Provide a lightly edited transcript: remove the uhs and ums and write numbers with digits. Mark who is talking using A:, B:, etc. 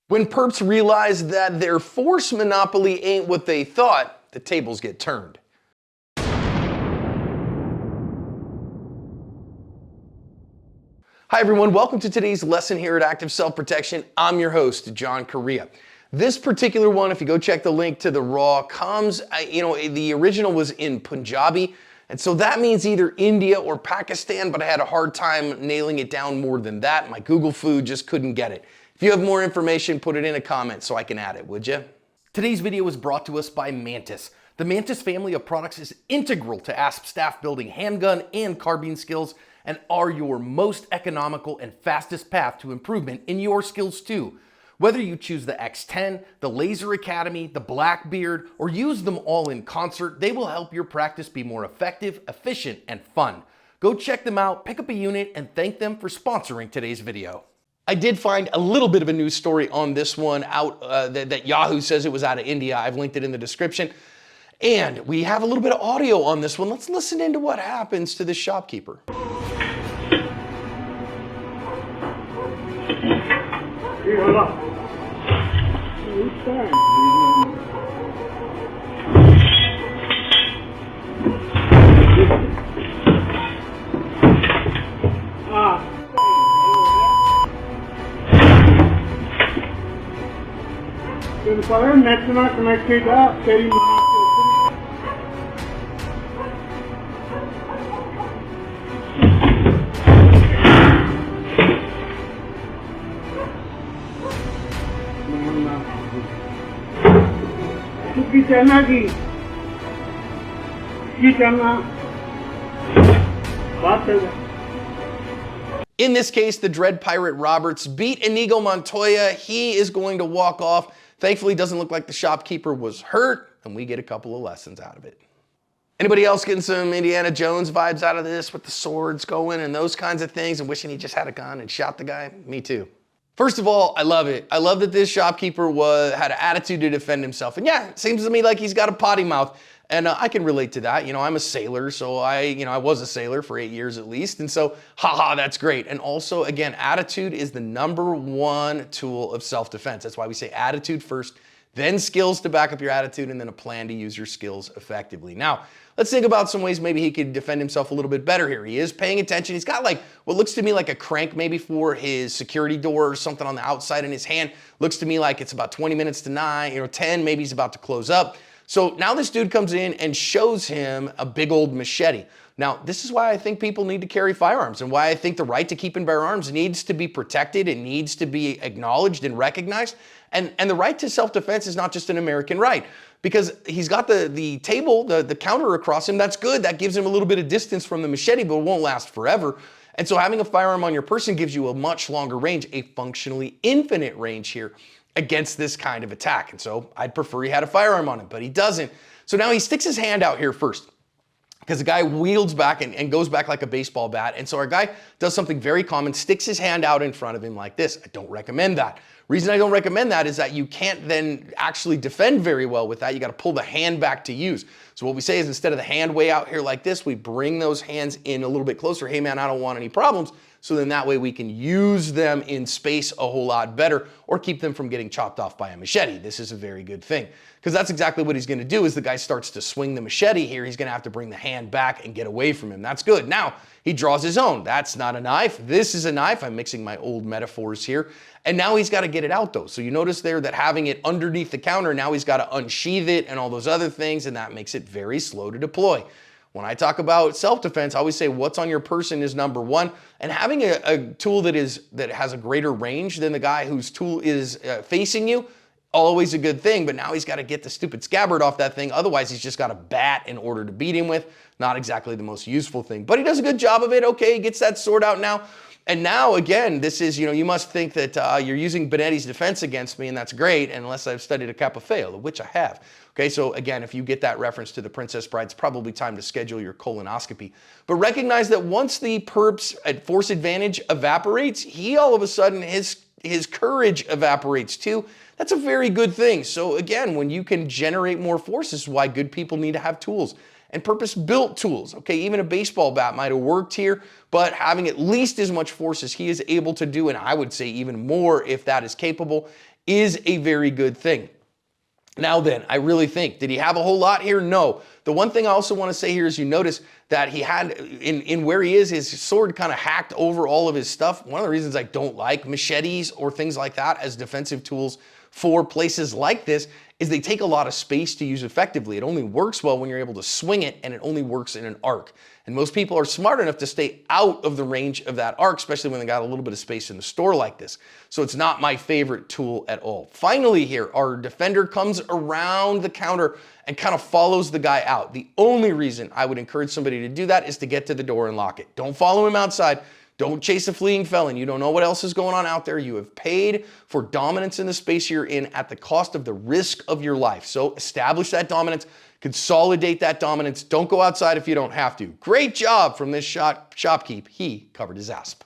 A: When perps realize that their force monopoly ain't what they thought, the tables get turned. Hi everyone, welcome to today's lesson here at Active Self-Protection. I'm your host, John Correa. This particular one, if you go check the link to the raw, comes, the original was in Punjabi, and so that means either India or Pakistan, but I had a hard time nailing it down more than that. My Google food just couldn't get it. If you have more information, put it in a comment so I can add it, would you? Today's video is brought to us by Mantis. The Mantis family of products is integral to ASP staff building handgun and carbine skills and are your most economical and fastest path to improvement in your skills too. Whether you choose the X10, the Laser Academy, the Blackbeard, or use them all in concert, they will help your practice be more effective, efficient, and fun. Go check them out, pick up a unit, and thank them for sponsoring today's video. I did find a little bit of a news story on this one out that Yahoo says it was out of India. I've linked it in the description. And we have a little bit of audio on this one. Let's listen into what happens to this shopkeeper.
B: Next not connected up, तेरी माँ की चलना की चलना बात कर.
A: In this case, the Dread Pirate Roberts beat Inigo Montoya. He is going to walk off. Thankfully, it doesn't look like the shopkeeper was hurt, and we get a couple of lessons out of it. Anybody else getting some Indiana Jones vibes out of this with the swords going and those kinds of things and wishing he just had a gun and shot the guy? Me too. First of all, I love it. I love that this shopkeeper had an attitude to defend himself. And yeah, it seems to me like he's got a potty mouth. And I can relate to that. You know, I'm a sailor, so I was a sailor for 8 years at least. And so, haha, that's great. And also, again, attitude is the #1 tool of self-defense. That's why we say attitude first, then skills to back up your attitude, and then a plan to use your skills effectively. Now, let's think about some ways maybe he could defend himself a little bit better here. He is paying attention. He's got like what looks to me like a crank maybe for his security door or something on the outside in his hand. Looks to me like it's about 20 minutes to 9, 10, maybe he's about to close up. So now this dude comes in and shows him a big old machete. Now, this is why I think people need to carry firearms and why I think the right to keep and bear arms needs to be protected. It needs to be acknowledged and recognized. And the right to self-defense is not just an American right, because he's got the table, the counter across him. That's good. That gives him a little bit of distance from the machete, but it won't last forever. And so having a firearm on your person gives you a much longer range, a functionally infinite range here against this kind of attack. And so I'd prefer he had a firearm on him, but he doesn't. So now he sticks his hand out here first, because the guy wields back and goes back like a baseball bat. And so our guy does something very common, sticks his hand out in front of him like this. I don't recommend that. Reason I don't recommend that is that you can't then actually defend very well with that. You got to pull the hand back to use. So what we say is instead of the hand way out here like this, we bring those hands in a little bit closer. Hey man, I don't want any problems. So then that way we can use them in space a whole lot better or keep them from getting chopped off by a machete. This is a very good thing, because that's exactly what he's going to do. As the guy starts to swing the machete here, he's going to have to bring the hand back and get away from him. That's good. Now he draws his own. That's not a knife. This is a knife. I'm mixing my old metaphors here. And now he's got to get it out though. So you notice there that having it underneath the counter, now he's got to unsheath it and all those other things, and that makes it very slow to deploy. When I talk about self-defense, I always say what's on your person is #1, and having a tool that has a greater range than the guy whose tool is facing you, always a good thing. But now he's got to get the stupid scabbard off that thing. Otherwise, he's just got a bat in order to beat him with. Not exactly the most useful thing, but he does a good job of it. Okay, he gets that sword out now. And now, again, this is, you must think that you're using Benetti's defense against me, and that's great, unless I've studied a Capofeo, which I have. Okay, so again, if you get that reference to the Princess Bride, it's probably time to schedule your colonoscopy. But recognize that once the perp's force advantage evaporates, he all of a sudden, his courage evaporates too. That's a very good thing. So again, when you can generate more force, this is why good people need to have tools. And purpose-built tools. Okay, even a baseball bat might have worked here, but having at least as much force as he is able to do, and I would say even more if that is capable, is a very good thing. Now then, I really think, did he have a whole lot here? No. The one thing I also want to say here is you notice that he had, in where he is, his sword kind of hacked over all of his stuff. One of the reasons I don't like machetes or things like that as defensive tools for places like this is they take a lot of space to use effectively. It only works well when you're able to swing it, and it only works in an arc. And most people are smart enough to stay out of the range of that arc, especially when they got a little bit of space in the store like this. So it's not my favorite tool at all. Finally here, our defender comes around the counter and kind of follows the guy out. The only reason I would encourage somebody to do that is to get to the door and lock it. Don't follow him outside. Don't chase a fleeing felon. You don't know what else is going on out there. You have paid for dominance in the space you're in at the cost of the risk of your life. So establish that dominance, consolidate that dominance. Don't go outside if you don't have to. Great job from this shopkeep. He covered his asp.